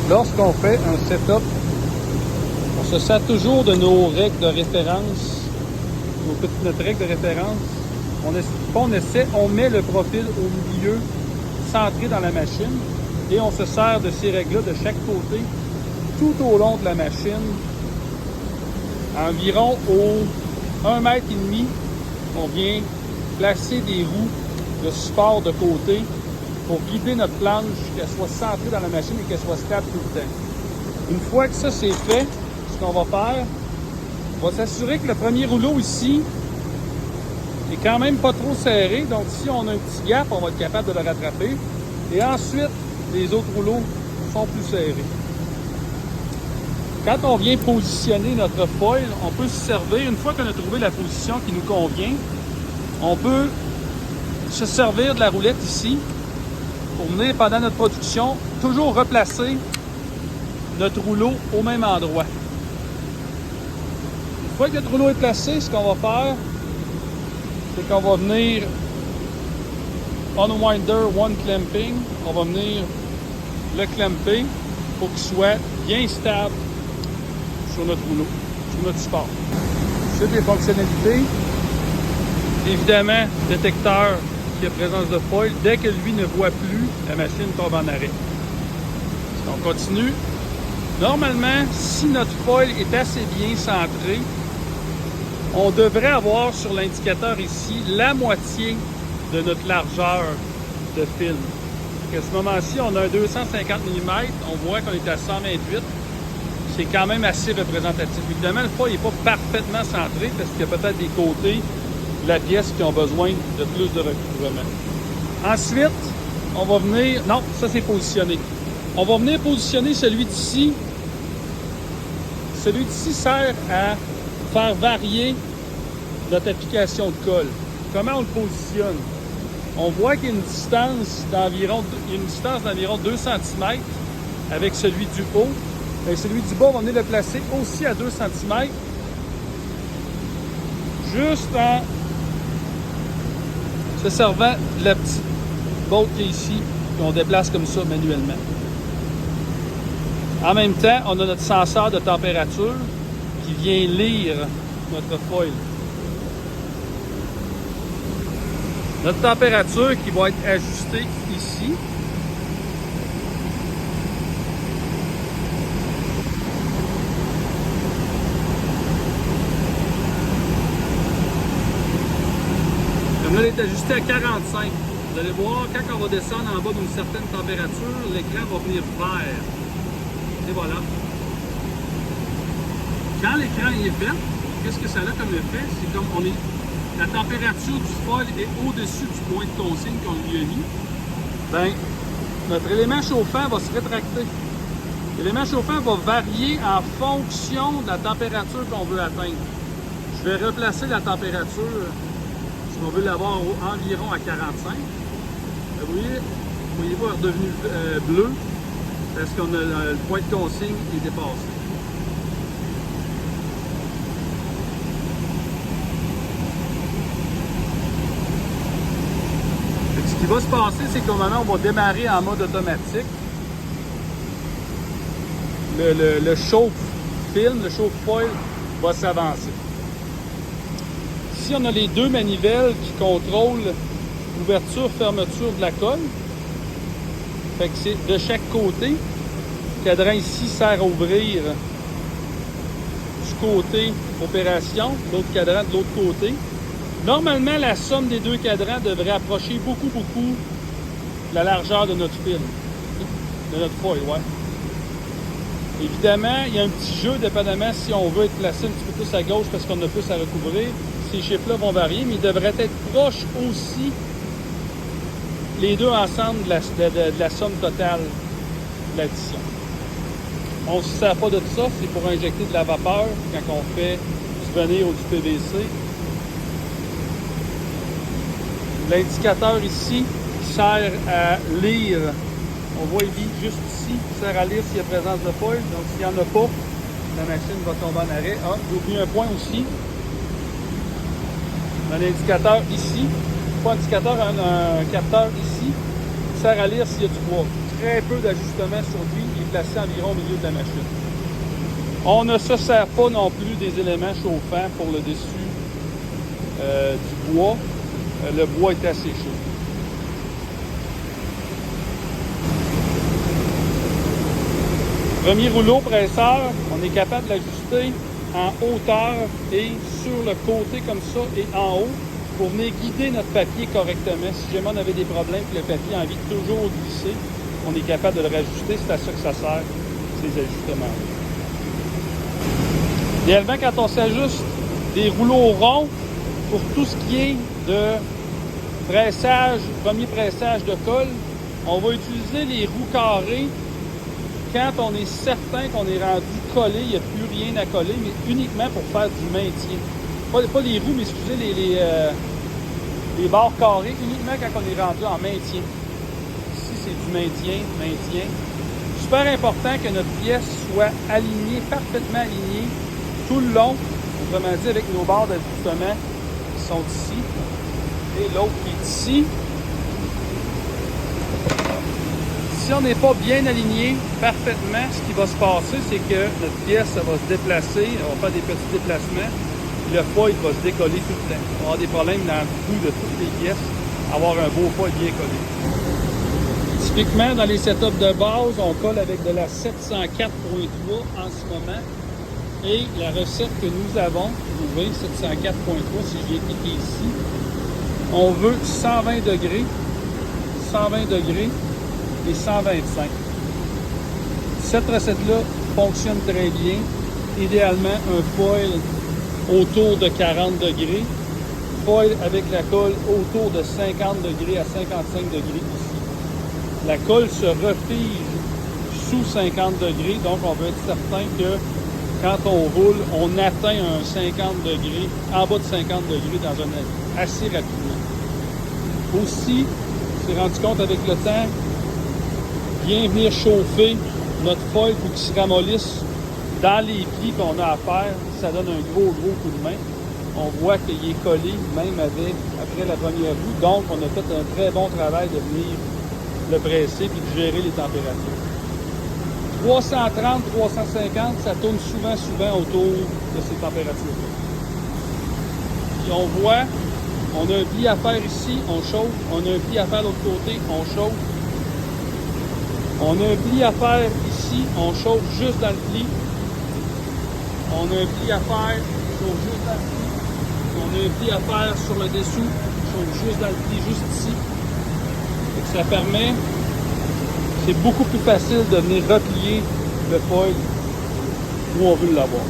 Lorsqu'on fait un setup, on se sert toujours de nos règles de référence, notre règle de référence. On met le profil au milieu, centré dans la machine, et on se sert de ces règles-là de chaque côté, tout au long de la machine. Environ au 1,5 m, on vient placer des roues de support de côté pour guider notre planche, qu'elle soit centrée dans la machine et qu'elle soit stable tout le temps. Une fois que ça c'est fait, ce qu'on va faire, on va s'assurer que le premier rouleau ici est quand même pas trop serré. Donc si on a un petit gap, on va être capable de le rattraper. Et ensuite, les autres rouleaux sont plus serrés. Quand on vient positionner notre foil, on peut se servir, une fois qu'on a trouvé la position qui nous convient, on peut se servir de la roulette ici pour venir, pendant notre production, toujours replacer notre rouleau au même endroit. Une fois que notre rouleau est placé, ce qu'on va faire, c'est qu'on va venir Unwinder One Clamping, on va venir le clamper pour qu'il soit bien stable sur notre rouleau, sur notre support. Ensuite, les fonctionnalités, évidemment, détecteur qui a présence de foil. Dès que lui ne voit plus, la machine tombe en arrêt. On continue. Normalement, si notre foil est assez bien centré, on devrait avoir sur l'indicateur ici la moitié de notre largeur de film. À ce moment-ci, on a un 250 mm, on voit qu'on est à 128. C'est quand même assez représentatif. Évidemment, le foil n'est pas parfaitement centré parce qu'il y a peut-être des côtés de la pièce qui ont besoin de plus de recouvrement. Ensuite, on va venir... Non, ça c'est positionné. On va venir positionner celui d'ici. Celui d'ici sert à faire varier notre application de colle. Comment on le positionne? On voit qu'il y a une distance d'environ 2 cm avec celui du haut. Et celui du bas, on va venir le placer aussi à 2 cm. Juste en se servant de la petite botte qui est ici, qu'on déplace comme ça manuellement. En même temps, on a notre senseur de température qui vient lire notre foil. Notre température qui va être ajustée ici. Comme là, elle est ajustée à 45. Vous allez voir, quand on va descendre en bas d'une certaine température, l'écran va venir vert. Et voilà. Quand l'écran est vert, qu'est-ce que ça a comme effet? C'est comme la température du foil est au-dessus du point de consigne qu'on lui a mis. Bien, notre élément chauffant va se rétracter. L'élément chauffant va varier en fonction de la température qu'on veut atteindre. Je vais replacer la température, si on veut l'avoir environ à 45. Vous voyez-vous, elle est redevenue bleu parce qu'on a le point de consigne qui est dépassé. Ce qui va se passer, c'est qu'au moment où on va démarrer en mode automatique, le chauffe-film, le chauffe-foil va s'avancer. Ici, on a les deux manivelles qui contrôlent l'ouverture-fermeture de la colle. Fait que c'est de chaque côté. Le cadran ici sert à ouvrir du côté opération, l'autre cadran de l'autre côté. Normalement, la somme des deux cadrans devrait approcher beaucoup la largeur de notre film, de notre foil, ouais. Évidemment, il y a un petit jeu, dépendamment si on veut être placé un petit peu plus à gauche parce qu'on a plus à recouvrir. Ces chiffres-là vont varier, mais ils devraient être proches aussi, les deux ensemble, de la somme totale de l'addition. On ne se sert pas de ça, c'est pour injecter de la vapeur quand on fait du vernis ou du PVC. L'indicateur ici qui sert à lire, on voit juste ici, qui sert à lire s'il y a présence de foil. Donc s'il n'y en a pas, la machine va tomber en arrêt. Ah, j'ai oublié un point aussi. Un indicateur ici, pas un indicateur, un capteur ici, qui sert à lire s'il y a du poids. très peu d'ajustements sur lui. Il est placé environ au milieu de la machine. On ne se sert pas non plus des éléments chauffants pour le dessus du bois. Le bois est assez chaud. Premier rouleau presseur, on est capable de l'ajuster en hauteur et sur le côté comme ça et en haut pour venir guider notre papier correctement. Si jamais on avait des problèmes que le papier a envie de toujours glisser, on est capable de le rajuster. C'est à ça que ça sert, ces ajustements. Idéalement, quand on s'ajuste des rouleaux ronds pour tout ce qui est de pressage, premier pressage de colle, on va utiliser les roues carrées quand on est certain qu'on est rendu collé, il n'y a plus rien à coller, mais uniquement pour faire du maintien. Pas les roues, mais excusez, les barres carrées, uniquement quand on est rendu en maintien. Ici, c'est du maintien. Super important que notre pièce soit alignée, parfaitement alignée, tout le long, autrement dit, avec nos barres d'ajustement qui sont ici, et l'autre qui est ici. Si on n'est pas bien aligné parfaitement, ce qui va se passer, c'est que notre pièce ça va se déplacer, on va faire des petits déplacements, le foil va se décoller tout le temps. On va avoir des problèmes dans le bout de toutes les pièces, avoir un beau foil bien collé. Typiquement, dans les setups de base, on colle avec de la 704.3 en ce moment. Et la recette que nous avons, vous voyez, 704.3, si je viens cliquer ici, on veut 120 degrés et 125. Cette recette-là fonctionne très bien. Idéalement, un foil autour de 40 degrés. Foil avec la colle autour de 50 degrés à 55 degrés ici. La colle se refige sous 50 degrés, donc on veut être certain que quand on roule, on atteint un 50 degrés, en bas de 50 degrés dans un assez rapidement. Aussi, on s'est rendu compte avec le temps, bien venir chauffer notre foil pour qu'il se ramollisse dans les plis qu'on a à faire. Ça donne un gros coup de main. On voit qu'il est collé même après la première roue. Donc, on a fait un très bon travail de venir le presser et de gérer les températures. 330, 350, ça tourne souvent autour de ces températures-là. Puis on voit, on a un pli à faire ici, on chauffe. On a un pli à faire de l'autre côté, on chauffe. On a un pli à faire ici, on chauffe juste dans le pli. On a un pli à faire, on chauffe juste dans le pli. On a un pli à faire sur le dessous, on chauffe juste dans le pli, juste ici. Et ça permet, c'est beaucoup plus facile de venir replier le foil où on veut l'avoir.